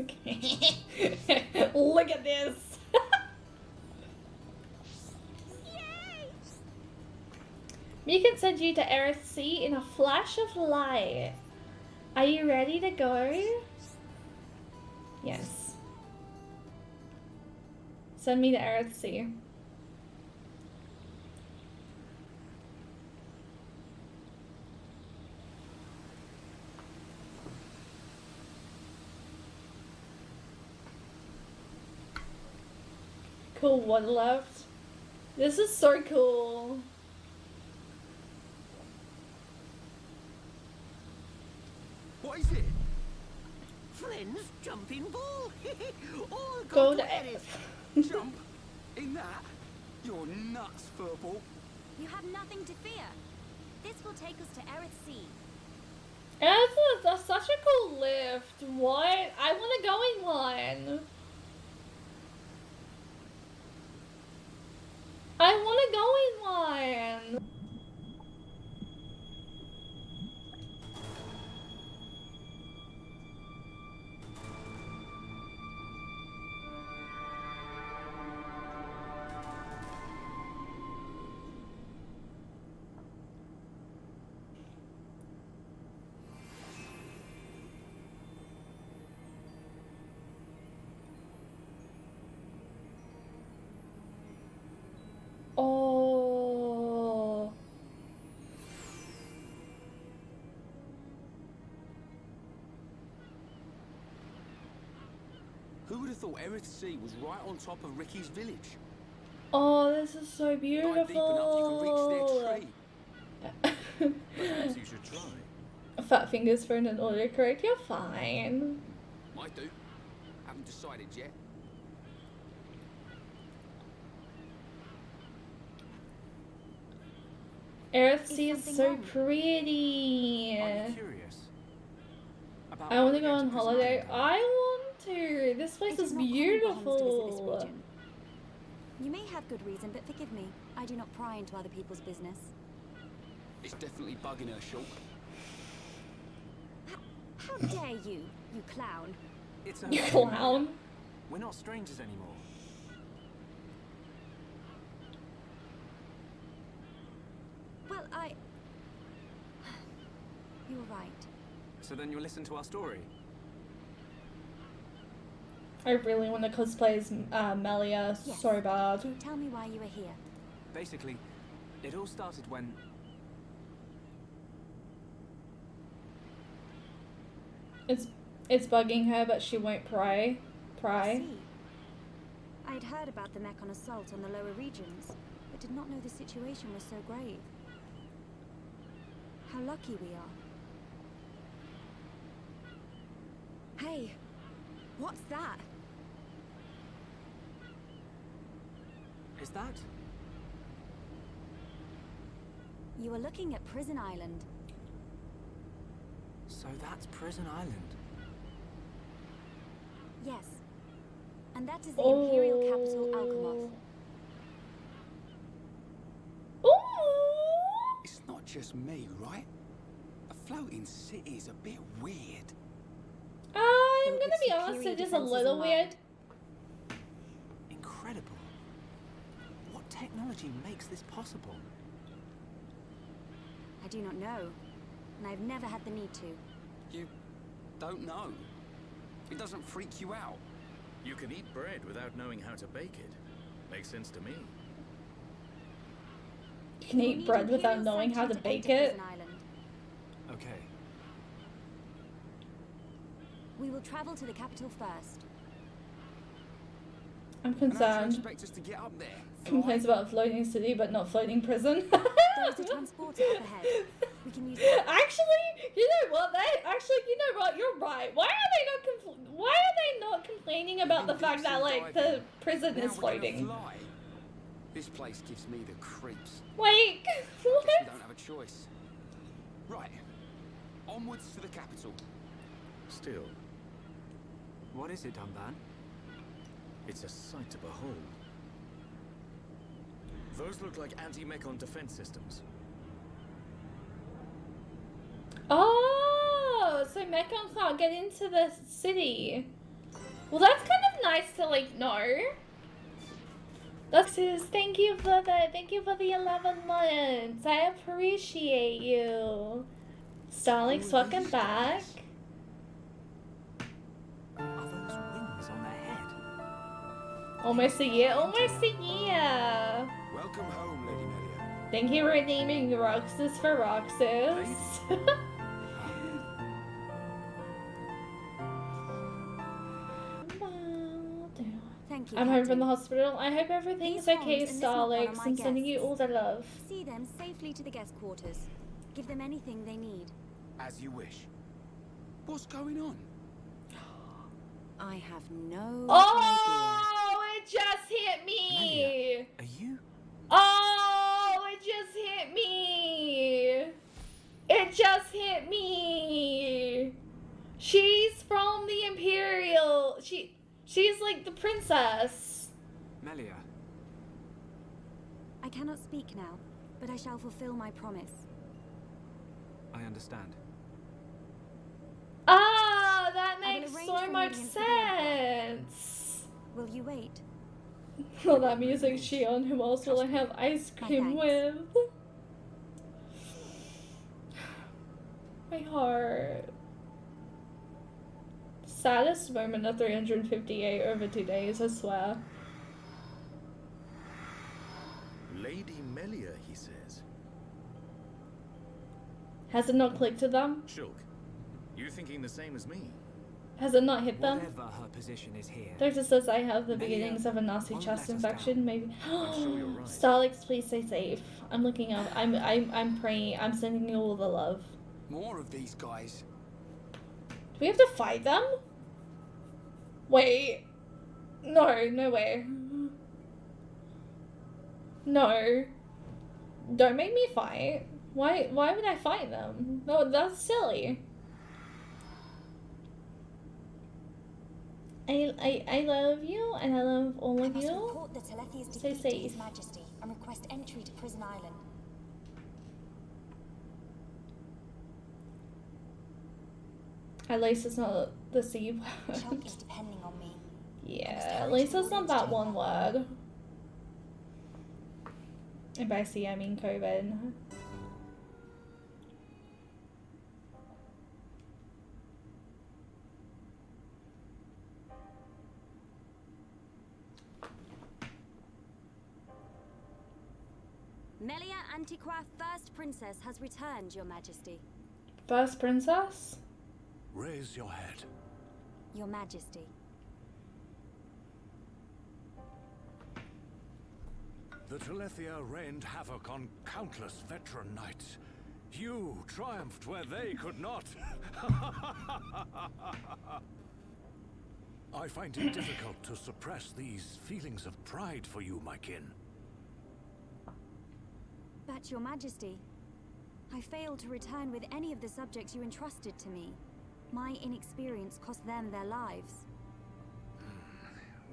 Okay. Look at this. Me can send you to Aerith Sea in a flash of light. Are you ready to go? Yes. Send me to Aerith Sea. Cool, one left. This is so cool. What is it? Friends jumping ball. All Go go to Aerith. Jump in that? You're nuts, Furball. You have nothing to fear. This will take us to Aerith Sea. That's such a cool lift. What? I want to go in one. I want to go in one. Oh. Who would have thought Aerith Sea was right on top of Ricky's village? Oh, this is so Not deep enough you can reach their beautiful. tree. Perhaps you should try. Fat fingers for an autocorrect. You're fine. Might do. Haven't decided yet. Aerith Sea is something so wrong? pretty. I'm curious. About I want to how go we on get to holiday. Prison I want to. This place It is is not common for Homs to visit this beautiful. region. You may have good reason, but forgive me. I do not pry into other people's business. It's definitely bugging her, Shulk. How dare you, you clown? It's You okay. clown. We're not strangers anymore. Well, You were right. So then you'll listen to our story. I really want to cosplay as Melia Yes. so bad. Tell me why you are here. Basically, it all started when... It's bugging her, but she won't pry. I see. I had heard about the Mechon assault on the lower regions, but did not know the situation was so grave. How lucky we are. Hey, what's that? Is that? You are looking at Prison Island. So that's Prison Island. Yes. And that is the Imperial capital, Oh. Alchemoth. Ooh! It's not just me, right? A floating city is a bit weird. I'm Built gonna with be honest, superior it is a defenses little in weird. mind. Incredible. What technology makes this possible? I do not know, and I've never had the need to. You don't know. It doesn't freak you out. You can eat bread without knowing how to bake it. Makes sense to me. You can You will eat need bread without Imperial knowing how to sanction bake enter it. Prison Island. Okay. We will travel to the capital first. I'm And how do you concerned. expect us to get up there? Complains about a floating city, but not floating prison. There is a transporter up ahead. We can use that. Actually, you know what? You know what? You're right. Why are they not complaining about the fact that like the prison Now is we're gonna floating? fly. This place gives me the creeps. Wait, I guess we what? don't have a choice. Right. Onwards to the capital. Still, What is it, Dunban? it's a sight to behold. Those look like anti-Mechon defense systems. Oh, so Mechon can't get into the city. Well, that's kind of nice to like know. Thank you for the 11 months. I appreciate you. Starlink's welcome back. Are those wings on their head? Almost a year. Almost a year. Welcome home, Lady Melia. Thank you for naming Roxas for Roxas. Thank you, I'm home from Captain. the hospital. I hope everything's These okay, homes enlist one of Starlix. my I'm sending you guests. all the love. See them safely to the guest quarters. Give them anything they need. As you wish. What's going on? I have no Oh, it just hit me. Melia, are you? Oh, it just hit me. It just hit me. She's from the Imperial. She's like the princess. Melia, I cannot speak now, but I shall fulfill my promise. I understand. Ah, that I will makes arrange so for an much audience for the Emperor. sense. Will you wait? Oh, that music, Shion. Who else will I have ice cream with? My heart. Saddest moment of 358 over 2 days, I swear. Lady Melia, he says. Has it not clicked to them? Shulk, you thinking the same as me? Has it not hit them? Whatever her position is here, Doctor says I have the Melia beginnings of a nasty won't chest let us infection, down. maybe. I'm sure you're right. Starlix, please stay safe. I'm looking up. I'm praying. I'm sending you all the love. More of these guys. Do we have to fight them? Wait. No, no way. No. Don't make me fight. Why would I fight them? No, that's silly. I love you and I love all I of must you. report the Telethia's Stay defeat to safe. His Majesty and request entry to Prison Island. At least it's not the C Chuck word. is depending on me. Yeah, at least it's not that one word. And by C I mean COVID. Melia Antiqua, First Princess, has returned, Your Majesty. First princess? Raise your head. Your Majesty. The Telethia rained havoc on countless veteran knights. You triumphed where they could not. I find it difficult to suppress these feelings of pride for you, my kin. But, Your Majesty, I failed to return with any of the subjects you entrusted to me. My inexperience cost them their lives.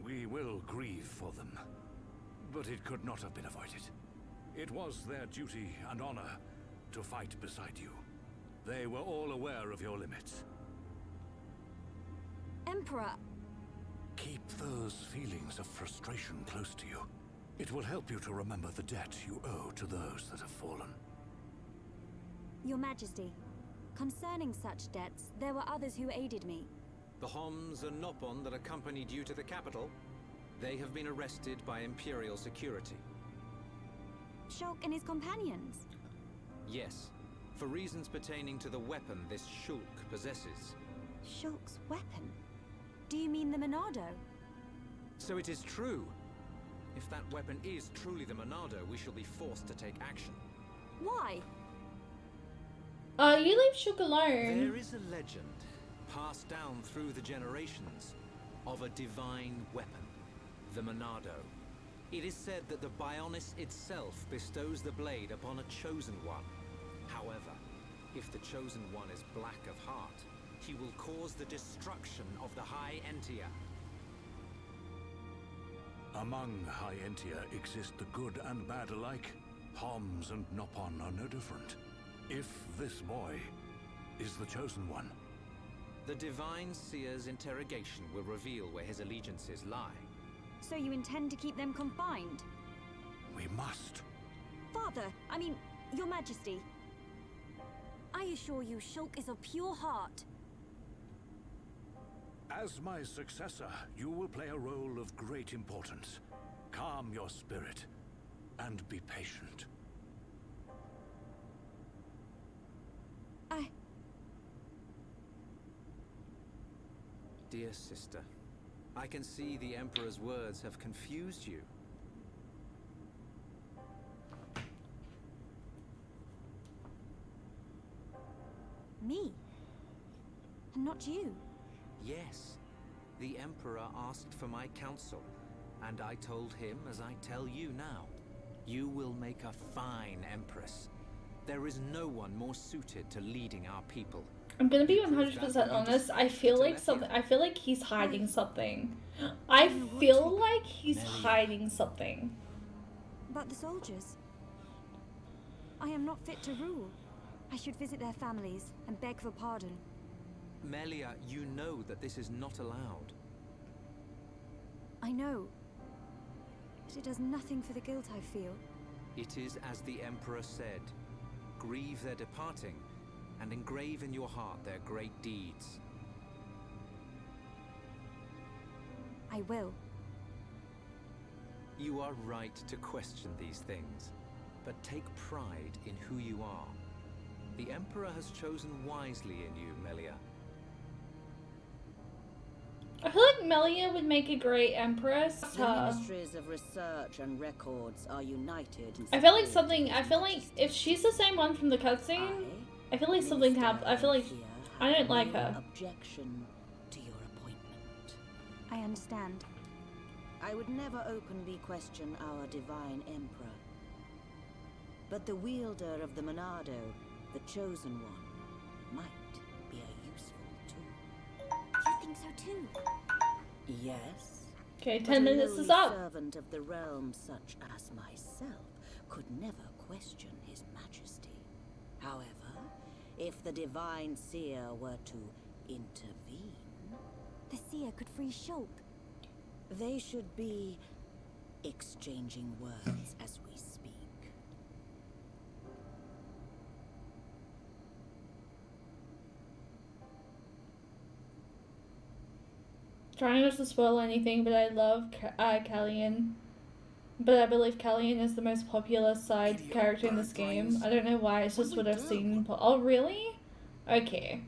We will grieve for them, but it could not have been avoided. It was their duty and honor to fight beside you. They were all aware of your limits. Emperor! Keep those feelings of frustration close to you. It will help you to remember the debt you owe to those that have fallen. Your Majesty, concerning such debts, there were others who aided me. The Homs and Nopon that accompanied you to the capital, they have been arrested by Imperial security. Shulk and his companions. Yes, for reasons pertaining to the weapon this Shulk possesses. Shulk's weapon? Do you mean the Monado? So it is true. If that weapon is truly the Monado, we shall be forced to take action. Why? You leave Shulk alone. There is a legend, passed down through the generations, of a divine weapon, the Monado. It is said that the Bionis itself bestows the blade upon a chosen one. However, if the chosen one is black of heart, he will cause the destruction of the High Entia. Among High Entia exist the good and bad alike. Homs and Nopon are no different. If this boy is the chosen one, The Divine Seer's interrogation will reveal where his allegiances lie. So you intend to keep them confined? We must. Father, I mean, Your Majesty. I assure you, Shulk is of pure heart. As my successor, you will play a role of great importance. Calm your spirit and be patient. Dear sister, I can see the Emperor's words have confused you. Me? And not you? Yes, the Emperor asked for my counsel, and I told him as I tell you now. You will make a fine Empress. There is no one more suited to leading our people. I'm gonna be 100% honest. I feel like something. I feel like he's hiding something. I feel like he's hiding something. About the soldiers? I am not fit to rule. I should visit their families and beg for pardon. Melia, you know that this is not allowed. I know. But it does nothing for the guilt I feel. It is as the Emperor said. Grieve their departing, and engrave in your heart their great deeds. I will. You are right to question these things, but take pride in who you are. The Emperor has chosen wisely in you, Melia. I feel like Melia would make a great empress. The ministries of research and records are united. I feel like something. I feel like if she's the same one from the cutscene, I feel like something happened. I feel like I don't like her. Objection to your appointment. I understand. I would never openly question our divine emperor. But the wielder of the Monado, the chosen one, might be a useful tool. You think so too? Yes. Okay, But 10 minutes lowly is up. servant of the realm such as myself could never question his majesty. However, if the divine seer were to intervene, The seer could free Shulk. they should be exchanging words as we speak. Trying not to spoil anything, but I love Callian. But I believe Callian is the most popular side character in this game. I don't know why, it's just what I've seen. Oh, really? Okay.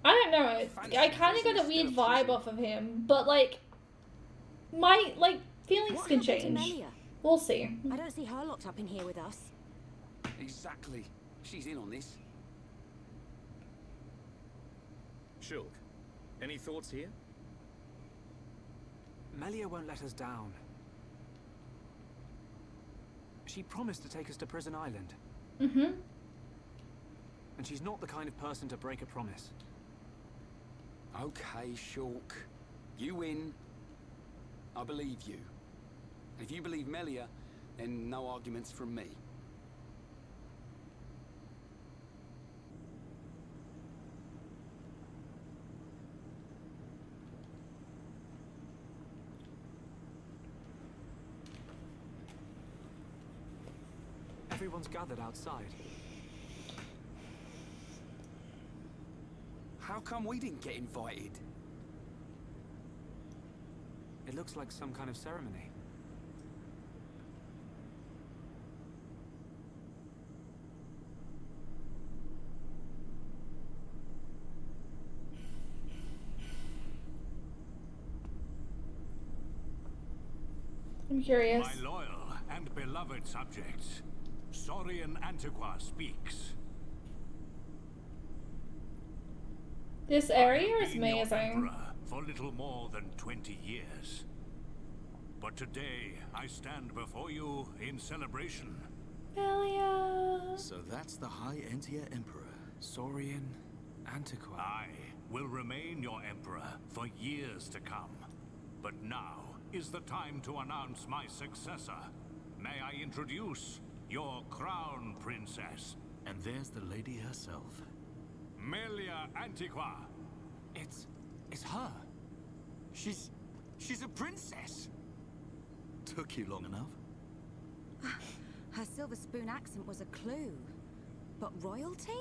I don't know. I kind of got a weird vibe off of him, but like, my feelings What can happened to change. Melia? We'll see. I don't see her locked up in here with us. Exactly. She's in on this. Shulk, any thoughts here? Melia won't let us down. She promised to take us to Prison Island. Mm-hmm. And she's not the kind of person to break a promise. Okay, Shulk. You win. I believe you. If you believe Melia, then no arguments from me. Everyone's gathered outside. How come we didn't get invited? It looks like some kind of ceremony. I'm curious. My loyal and beloved subjects, Saurian Antiqua speaks. This area is I've been your amazing. emperor for little more than 20 years. But today, I stand before you in celebration. Melia. So that's the High Entia Emperor, Saurian Antiqua. I will remain your emperor for years to come. But now is the time to announce my successor. May I introduce your crown princess, And there's the lady herself. Melia Antiqua. her. She's a princess. Took you long enough. Her silver spoon accent was a clue. But royalty?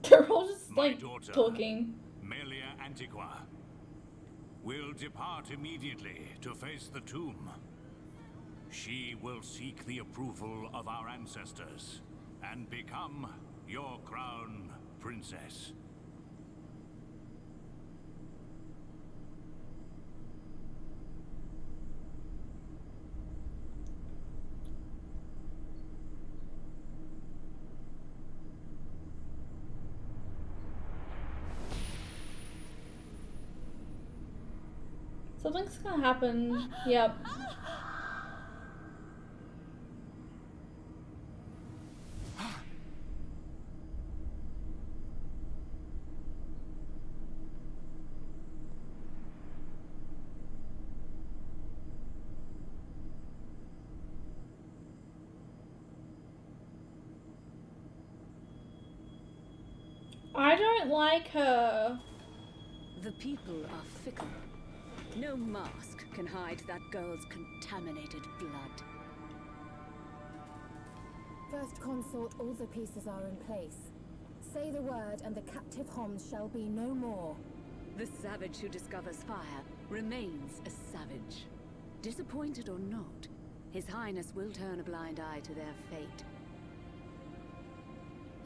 They're all just My like daughter, talking. Melia Antiqua, will depart immediately to face the tomb. She will seek the approval of our ancestors and become your crown princess. Something's gonna happen. Yep. I don't like her. The people are fickle. No mask can hide that girl's contaminated blood. First Consort, all the pieces are in place. Say the word and the captive Homs shall be no more. The savage who discovers fire remains a savage. Disappointed or not, His Highness will turn a blind eye to their fate.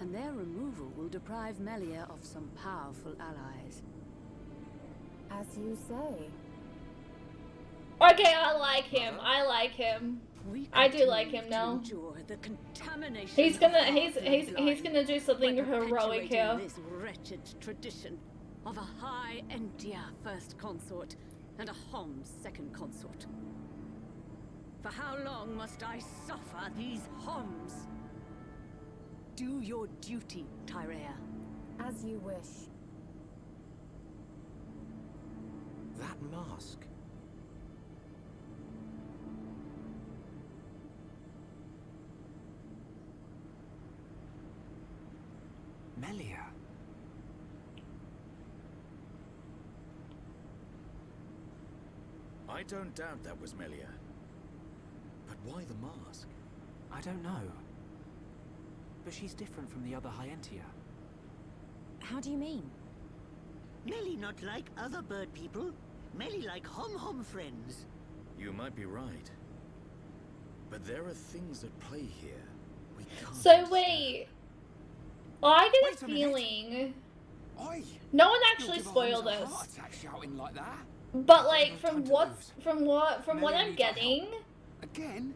And their removal will deprive Melia of some powerful allies. As you say. Okay, I like him. I like him. I do like him now. The contamination He's gonna do something heroic here. This wretched tradition of a high Entia first consort and a Homs second consort. For how long must I suffer these Homs? Do your duty, Tyrea. As you wish. That mask. Melia. I don't doubt that was Melia. But why the mask? I don't know. But she's different from the other Hyentia. How do you mean? Melly not like other bird people. Melly like hom friends. You might be right. But there are things at play here. We can't So understand. wait. I get Wait a a minute. feeling. Oi! No one You'll actually give a spoiled Homs a this. heart attack shouting like that. But like no from time to what lose. from what Melia I'm needs our help. getting, Again?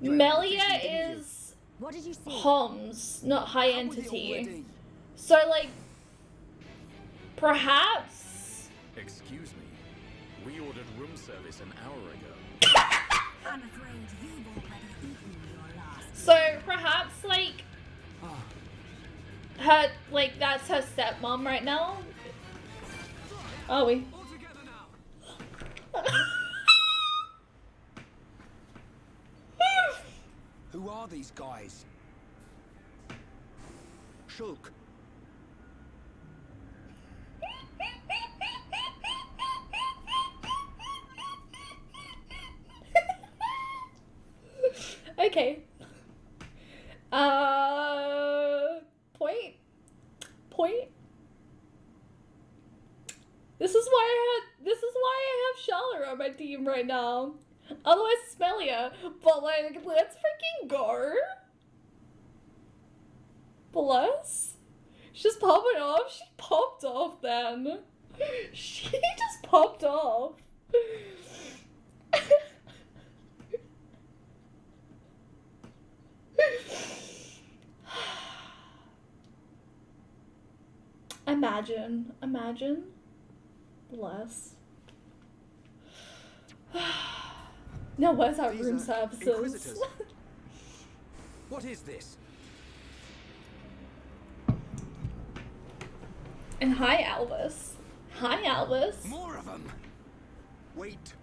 Melia didn't you? is What did you see? Homs, not high How was it entity. already? So like perhaps Excuse me. We ordered room service an hour ago. I'm afraid you've already eaten your last. so perhaps like her like that's her stepmom right now. Are we? All together now. Who are these guys? Shulk. Okay. Point. This is why I have Shallow on my team right now. Otherwise it's Melia. But like, let's freaking go. Bless. She's popping off. She popped off then. She just popped off. Imagine. Bless. Now where's our These room are services? Inquisitors. What is this? And hi Albus. Hi Albus. More of them! Wait.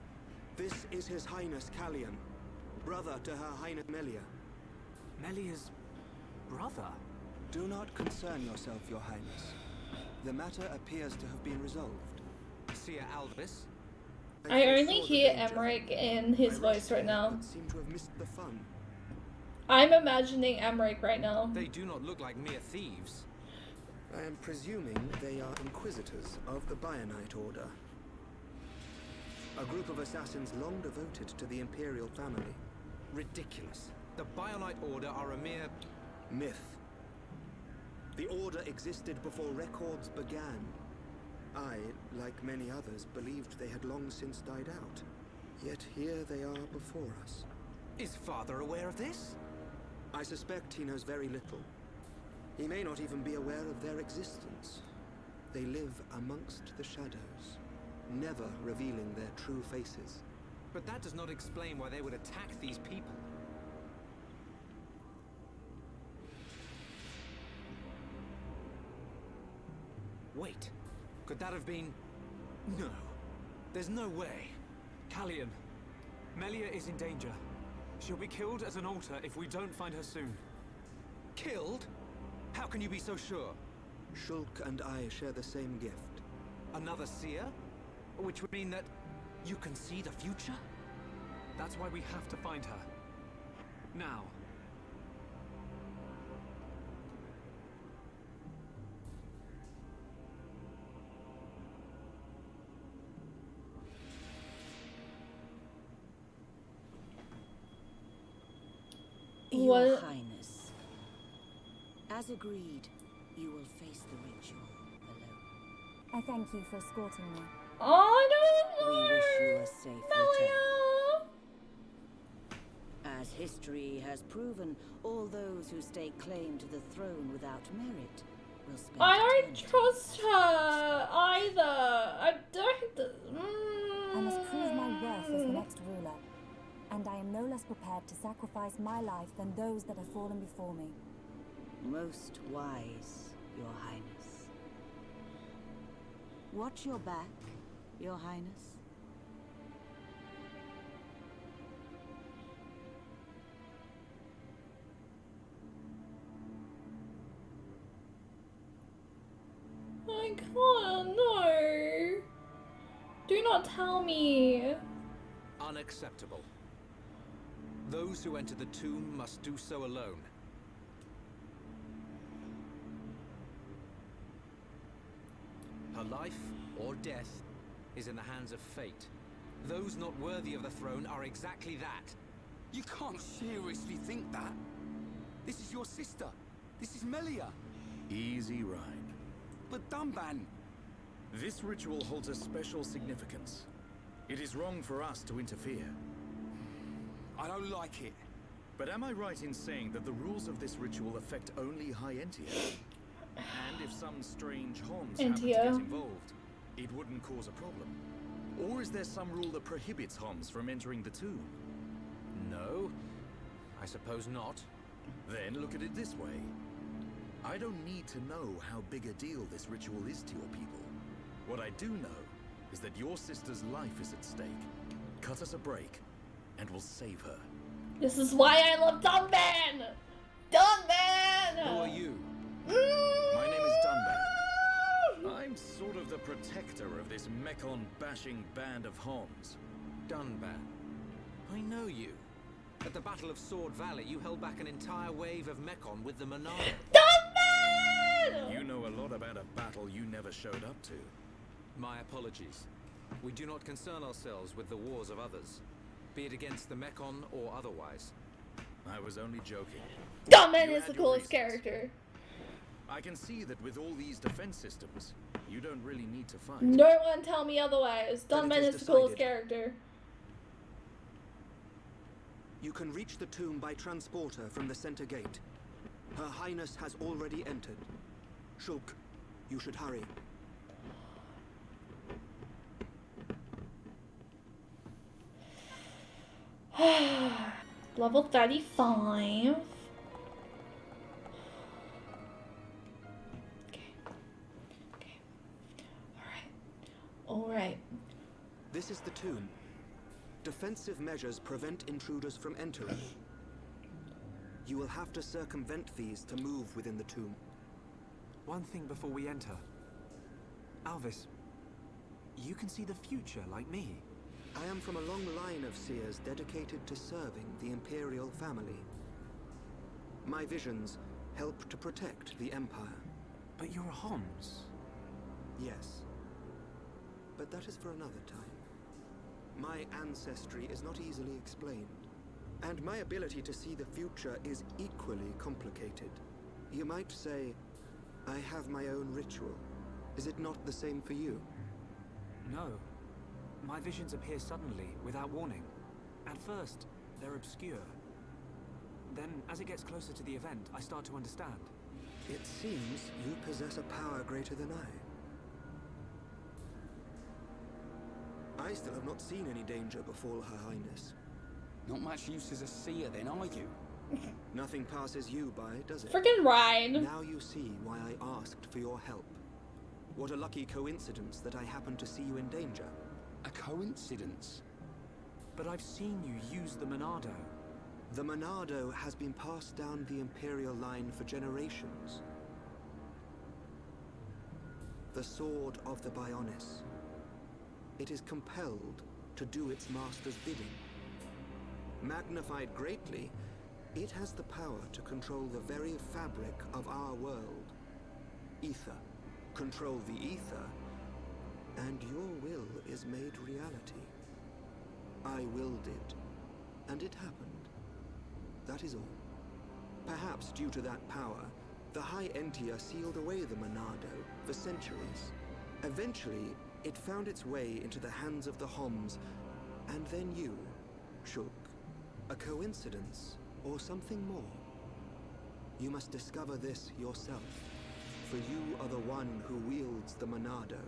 This is His Highness Callian, brother to Her Highness Melia. Melia's brother? Do not concern yourself, Your Highness. The matter appears to have been resolved. Seer Alvis? I only hear Emmerich in his voice right now. Seem to have missed the fun. I'm imagining Emmerich right now. They do not look like mere thieves. I am presuming they are inquisitors of the Bionite Order. A group of assassins long devoted to the Imperial family. Ridiculous. The Bionite Order are a mere... myth. The Order existed before records began. I, like many others, believed they had long since died out. Yet here they are before us. Is Father aware of this? I suspect he knows very little. He may not even be aware of their existence. They live amongst the shadows, never revealing their true faces. But that does not explain why they would attack these people. Wait, could that have been... No, there's no way. Callian, Melia is in danger. She'll be killed at an altar if we don't find her soon. Killed? How can you be so sure? Shulk and I share the same gift. Another seer? Which would mean that you can see the future? That's why we have to find her. Now. Your Highness, as agreed, you will face the ritual alone. I thank you for escorting me. Oh, no! We wish you a safe Melia! return. As history has proven, all those who stake claim to the throne without merit will spend I don't eternity. trust her either. I don't. I must prove my worth as the next ruler. And I am no less prepared to sacrifice my life than those that have fallen before me. Most wise, Your Highness. Watch your back, Your Highness. I can't, no. Do not tell me. Unacceptable. Those who enter the tomb must do so alone. Her life, or death, is in the hands of fate. Those not worthy of the throne are exactly that. You can't seriously think that. This is your sister. This is Melia. Easy ride. But Dunban... This ritual holds a special significance. It is wrong for us to interfere. I don't like it. But am I right in saying that the rules of this ritual affect only High Entia? And if some strange Homs happen to get involved, it wouldn't cause a problem? Or is there some rule that prohibits Homs from entering the tomb? No, I suppose not. Then look at it this way. I don't need to know how big a deal this ritual is to your people. What I do know is that your sister's life is at stake. Cut us a break, and we'll save her. This is why I love Dunban! Dunban! Who are you? My name is Dunban. I'm sort of the protector of this Mekon-bashing band of Homs. Dunban. I know you. At the Battle of Sword Valley, you held back an entire wave of Mekon with the Monarch. Dunban! You know a lot about a battle you never showed up to. My apologies. We do not concern ourselves with the wars of others, be it against the Mekon or otherwise. I was only joking. Dunban is the coolest character. I can see that with all these defense systems, you don't really need to fight. No one tell me otherwise. Dunban is the coolest character. You can reach the tomb by transporter from the center gate. Her Highness has already entered. Shulk, you should hurry. Level 35. Okay. Alright. This is the tomb. Defensive measures prevent intruders from entering. You will have to circumvent these to move within the tomb. One thing before we enter. Alvis, you can see the future like me. I am from a long line of seers dedicated to serving the Imperial family. My visions help to protect the Empire. But you're a Homs. Yes. But that is for another time. My ancestry is not easily explained, and my ability to see the future is equally complicated. You might say, I have my own ritual. Is it not the same for you? No. My visions appear suddenly, without warning. At first, they're obscure. Then, as it gets closer to the event, I start to understand. It seems you possess a power greater than I still have not seen any danger befall Her Highness. Not much use as a seer then, are you? Nothing passes you by, does it? Frickin' Ryan! Now you see why I asked for your help. What a lucky coincidence that I happened to see you in danger. A coincidence? But I've seen you use the Monado. The Monado has been passed down the Imperial line for generations. The sword of the Bionis. It is compelled to do its master's bidding. Magnified greatly, it has the power to control the very fabric of our world. Ether. Control the ether, and your will is made reality. I willed it, and it happened. That is all. Perhaps due to that power, the High Entia sealed away the Monado for centuries. Eventually, it found its way into the hands of the Homs, and then you, Shulk. A coincidence, or something more? You must discover this yourself, for you are the one who wields the Monado.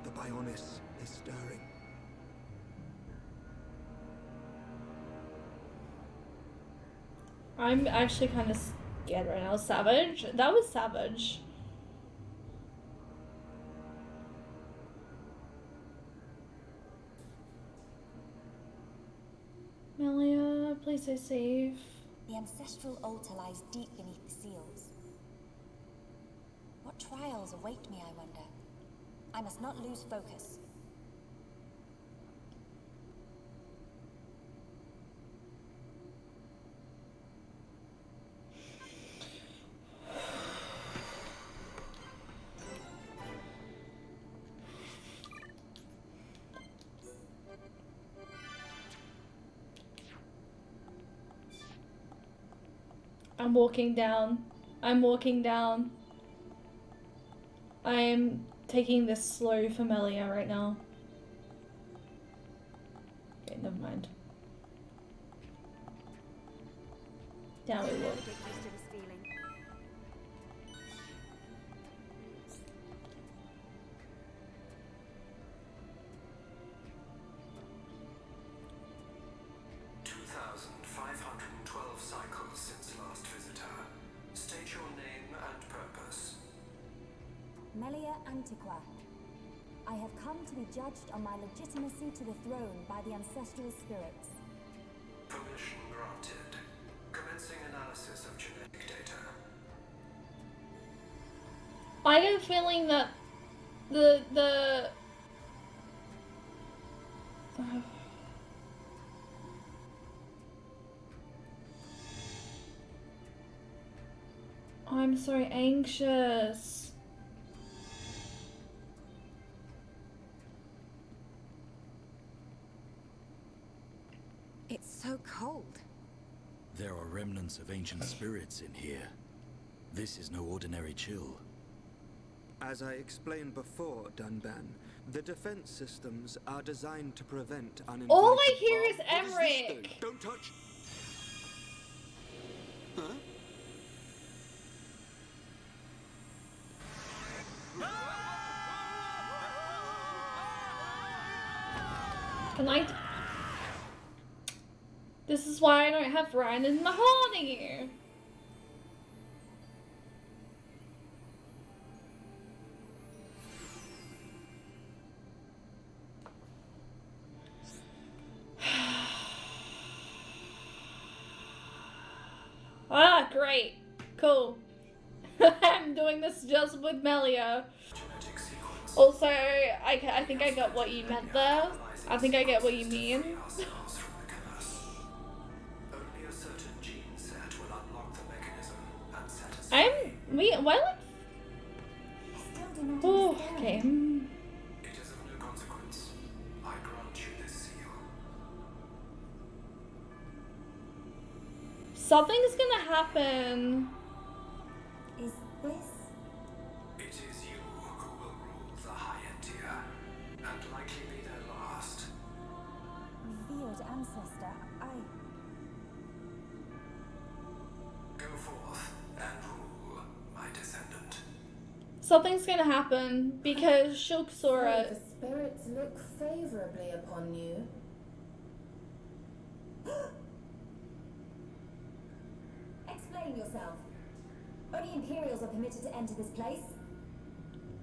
The Bionis is stirring. I'm actually kind of scared right now. Savage? That was savage. Melia, please stay safe. The ancestral altar lies deep beneath the seals. What trials await me, I wonder? I must not lose focus. I'm walking down. I'm walking down. I am taking this slow for Melia right now. Okay, never mind. Down we walk. Melia Antiqua. I have come to be judged on my legitimacy to the throne by the ancestral spirits. Permission granted. Commencing analysis of genetic data. I get a feeling that the I'm so anxious. It's so cold. There are remnants of ancient spirits in here. This is no ordinary chill. As I explained before, Dunban, the defense systems are designed to prevent uninvited... All I hear is Emmerich! Don't touch! Huh? Can I... This is why I don't have Ryan and Mahoney. Ah, great. Cool. I'm doing this just with Melia. Also, I think I got what you meant there. I think I get what you mean. Only a certain gene set will unlock the mechanism and set us free. Why like... Oh, okay. It is of no consequence. I grant you this seal. Something's gonna happen. Is this? It is you who will rule the Hyentia, and likely be their last. Revered ancestor, Go forth and rule, my descendant. Something's gonna happen because Shulksora... The spirits look favorably upon you. Explain yourself. Only Imperials are permitted to enter this place.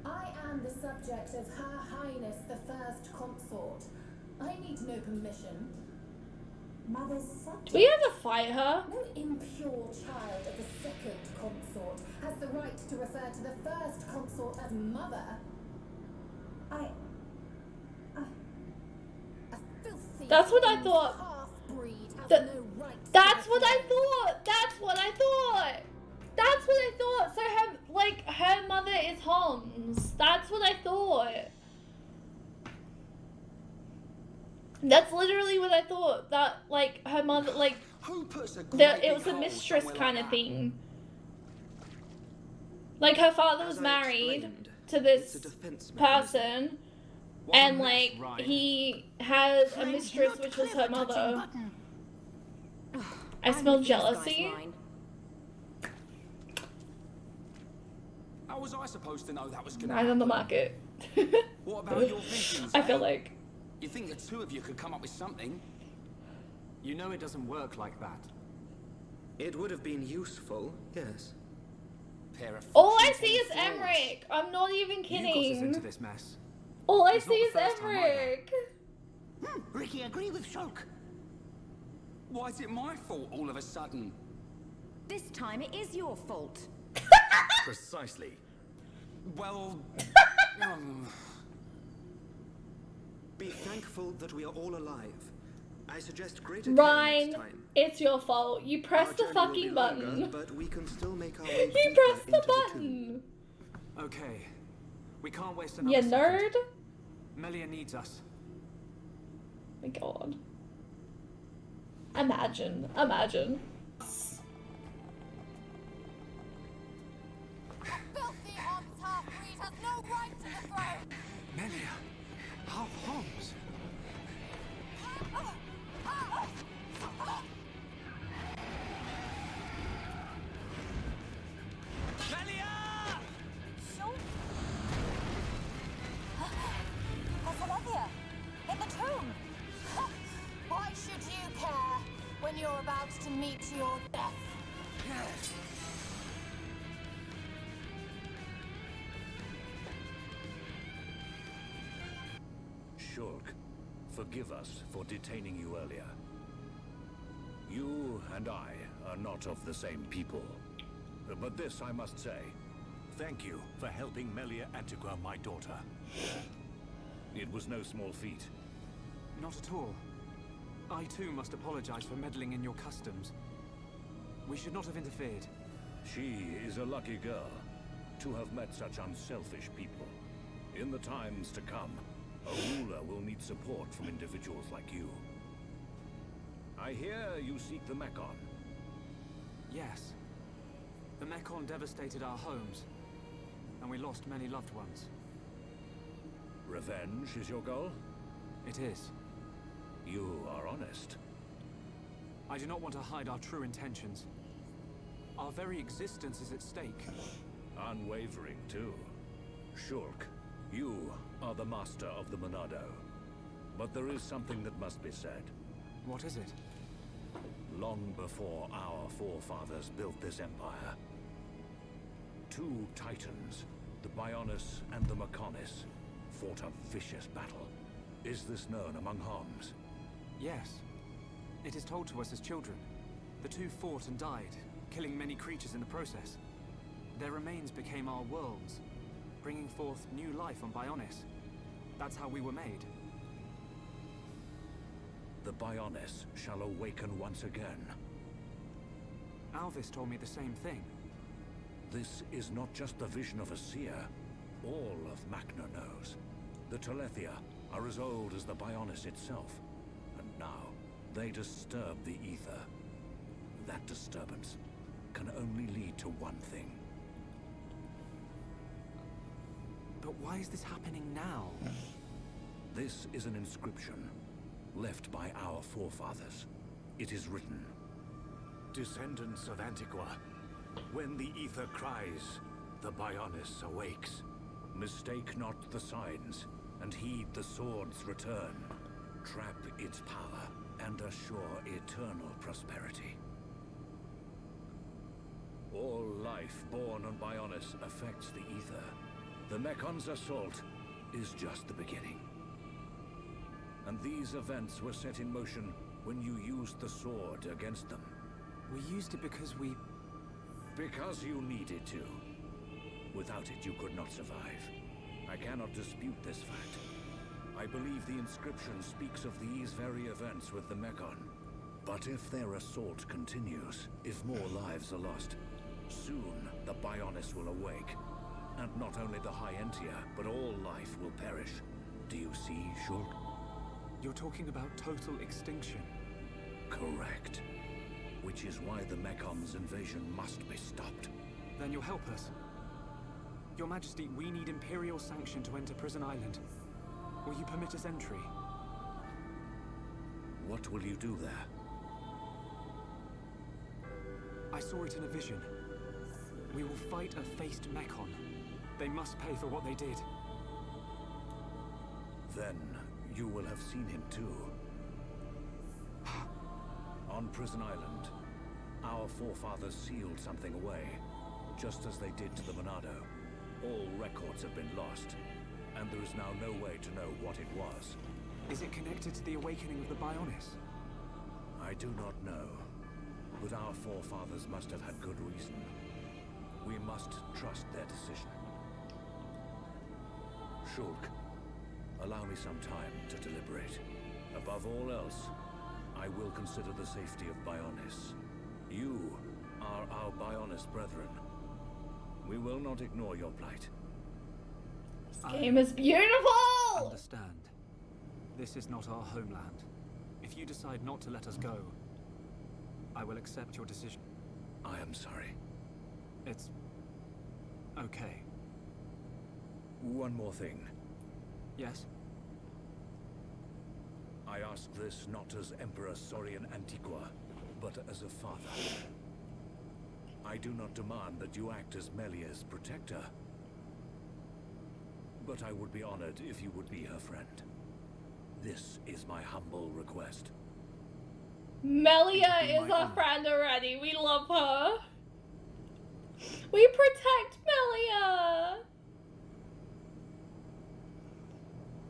I am the subject of Her Highness the First Consort. I need no permission. Mother's subject? Do we have to fight her? No impure child of the Second Consort has the right to refer to the First Consort as mother. A filthy That's what I thought. half-breed has no right to That's what I refer. thought. That's what I thought. That's what I thought. So her mother is Homs. That's what I thought. That's literally what I thought. That like her mother Who puts a it was a mistress kind of thing. Like her father was married to this person, and like he had a mistress which was her mother. I smell jealousy. How was I supposed to know that was gonna Right on the market. What about your visions? I feel like. You think the two of you could come up with something? You know it doesn't work like that. It would have been useful, yes. Pair of All I see is Emmerich. I'm not even You got us into kidding. this mess. All I It's see not is the first time Emmerich. Ricky, agree with Shulk. Why is it my fault all of a sudden? This time it is your fault. Precisely. Well, Be thankful that we are all alive. I suggest greater care Ryan, next time. it's your fault. You pressed the Our journey will fucking be longer, button. but we can still make our way You deeper pressed the into button. Okay. We can't waste another You second. nerd. Melia needs us. My god. Imagine. Filthy Homs half-breed has no right to the throne! Melia, half Homs. That's Olivia! In the tomb! Why should you care when you're about to meet your death? Shulk, forgive us for detaining you earlier. You and I are not of the same people. But this I must say. Thank you for helping Melia Antigua, my daughter. It was no small feat. Not at all. I too must apologize for meddling in your customs. We should not have interfered. She is a lucky girl to have met such unselfish people. In the times to come, a ruler will need support from individuals like you. I hear you seek the Mekon. Yes. The Mekon devastated our homes, and we lost many loved ones. Revenge is your goal? It is. You are honest. I do not want to hide our true intentions. Our very existence is at stake. Unwavering, too. Shulk, you are the master of the Monado. But there is something that must be said. What is it? Long before our forefathers built this empire, two titans, the Bionis and the Mekonis, fought a vicious battle. Is this known among Homs? Yes. It is told to us as children. The two fought and died, killing many creatures in the process. Their remains became our worlds, bringing forth new life on Bionis. That's how we were made. The Bionis shall awaken once again. Alvis told me the same thing. This is not just the vision of a seer. All of Macna knows. The Telethia are as old as the Bionis itself. And now, they disturb the ether. That disturbance can only lead to one thing. But why is this happening now? This is an inscription left by our forefathers. It is written, "Descendants of Antiqua, when the ether cries, the Bionis awakes. Mistake not the signs, and heed the sword's return. Trap its power, and assure eternal prosperity." All life born on Bionis affects the ether. The Mekon's assault is just the beginning. And these events were set in motion when you used the sword against them. We used it because we... Because you needed to. Without it, you could not survive. I cannot dispute this fact. I believe the inscription speaks of these very events with the Mekon. But if their assault continues, if more lives are lost, soon the Bionis will awake. And not only the High Entia, but all life will perish. Do you see, Shulk? You're talking about total extinction. Correct. Which is why the Mekon's invasion must be stopped. Then you'll help us. Your Majesty, we need Imperial sanction to enter Prison Island. Will you permit us entry? What will you do there? I saw it in a vision. We will fight a faced Mekon. They must pay for what they did. Then you will have seen him too. On Prison Island, our forefathers sealed something away, just as they did to the Monado. All records have been lost, and there is now no way to know what it was. Is it connected to the awakening of the Bionis? I do not know, but our forefathers must have had good reason. We must trust their decision. Shulk, allow me some time to deliberate. Above all else, I will consider the safety of Bionis. You are our Bionis brethren. We will not ignore your plight. This game is beautiful! Understand. This is not our homeland. If you decide not to let us go, I will accept your decision. I am sorry. It's... okay. One more thing. Yes? I ask this not as Emperor Saurian Antiqua, but as a father. I do not demand that you act as Melia's protector. But I would be honored if you would be her friend. This is my humble request. Melia is our friend already. We love her. We protect Melia.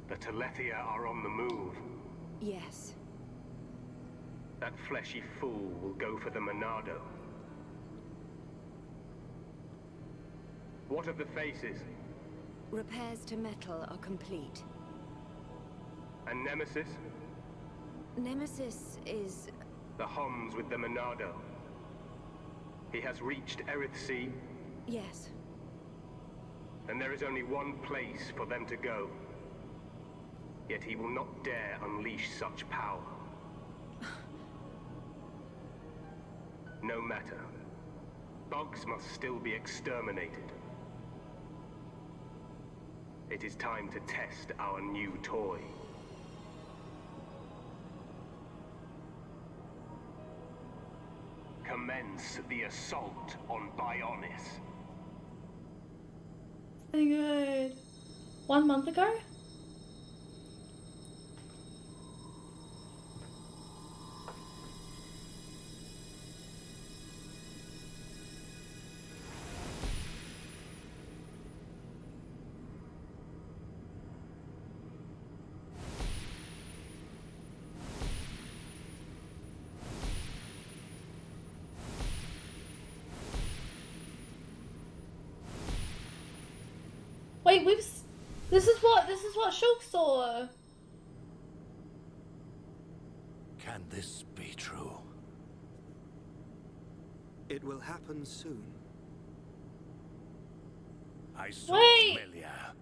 The Telethia are on the move. Yes. That fleshy fool will go for the Monado. What of the faces? Repairs to metal are complete. And Nemesis? Nemesis is... The Homs with the Monado. He has reached Erith Sea. Yes. And there is only one place for them to go. Yet he will not dare unleash such power. No matter. Bugs must still be exterminated. It is time to test our new toy. Commence the assault on Bionis. Very good. 1 month ago? Wait, this is what Shulk saw. Can this be true? It will happen soon. I saw Melia.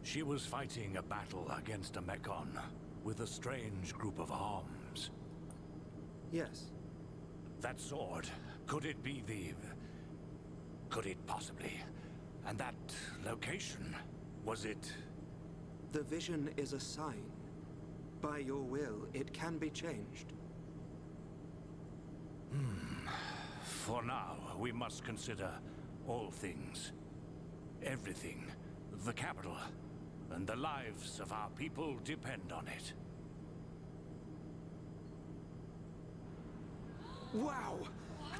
She was fighting a battle against a Mekon with a strange group of Homs. Yes. That sword, could it be could it possibly? And that location, was it? The vision is a sign. By your will, it can be changed. For now, we must consider all things. Everything. The capital. And the lives of our people depend on it. Wow!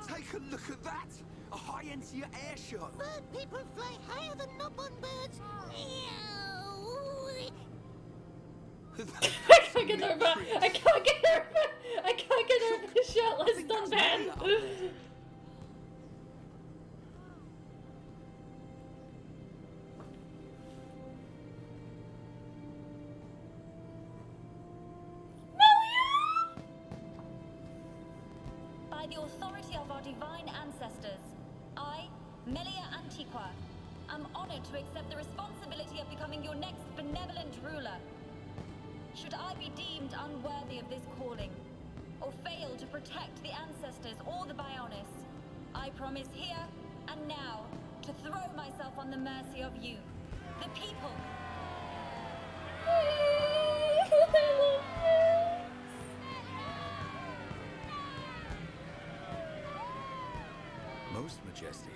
Take a look at that! A high-end air show! Bird people fly higher than Nobon birds! I can't get over the shirtless stuntman. By the authority of our divine ancestors, I, Melia Antiqua, am honored to accept the responsibility of becoming your next benevolent ruler. Should I be deemed unworthy of this calling, or fail to protect the ancestors or the Bionis, I promise here and now to throw myself on the mercy of you, the people. Most majestic.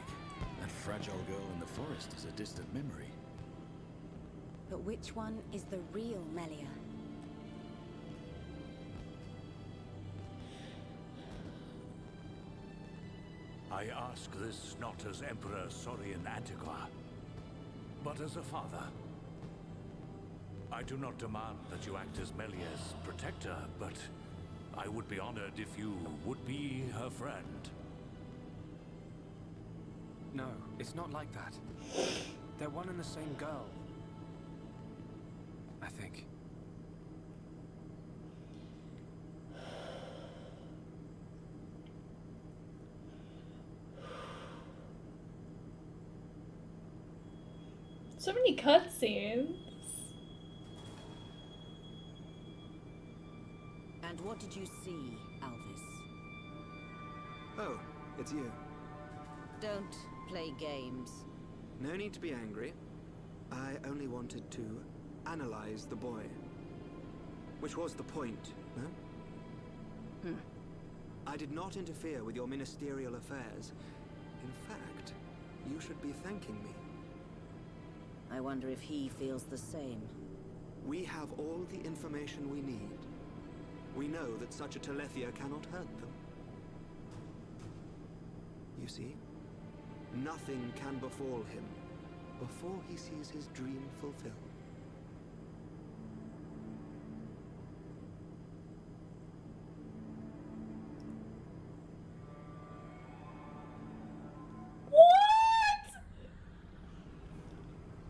That fragile girl in the forest is a distant memory. But which one is the real Melia? I ask this not as Emperor Saurian Antiqua, but as a father. I do not demand that you act as Melia's protector, but I would be honored if you would be her friend. No, it's not like that. They're one and the same girl. I think. So many cutscenes. And what did you see, Alvis? Oh, it's you. Don't play games. No need to be angry. I only wanted to analyze the boy. Which was the point, no? I did not interfere with your ministerial affairs. In fact, you should be thanking me. I wonder if he feels the same. We have all the information we need. We know that such a Telethia cannot hurt them. You see? Nothing can befall him before he sees his dream fulfilled.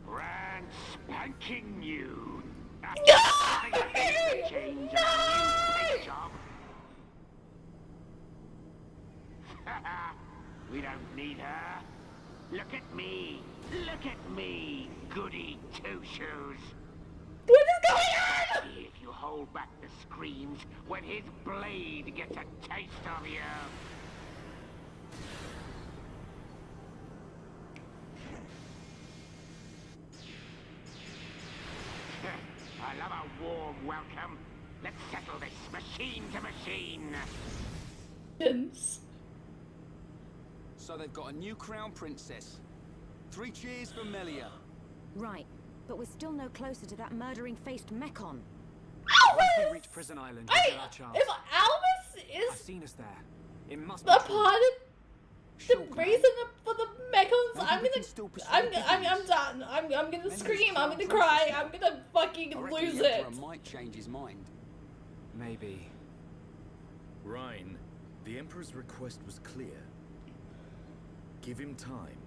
Brand spanking new. No! Change of a new paint job. We don't need her. Look at me. Look at me, goody two-shoes. What is going on? See if you hold back the screams when his blade gets a taste of you. I love a warm welcome. Let's settle this machine to machine. So they've got a new crown princess. 3 cheers for Melia. Right, but we're still no closer to that murdering-faced Mekon. Once we reach Prison Island, we'll get our chance. If Albus I've is seen us there. It must a be part true. of the reason for the Mekons, I'm done. I'm gonna scream. I'm gonna cry. I'm gonna fucking lose the it. Emperor might change his mind. Maybe. Rhine, the Emperor's request was clear. Give him time.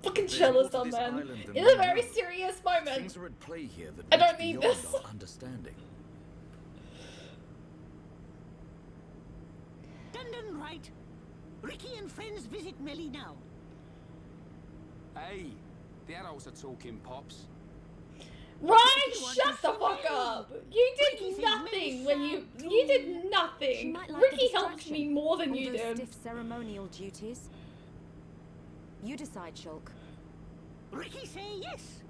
fucking jealous on them. In a very serious moment. Things are at play here that I don't reach need beyond this. our understanding. Dundon right. Ricky and friends visit Melia now. Hey, the adults are talking, Pops. Ryan, shut the fuck up! You did nothing when you did She nothing. might like Ricky the helped distraction. me more than All you those did. stiff ceremonial duties. You decide, Shulk. Ricky say yes.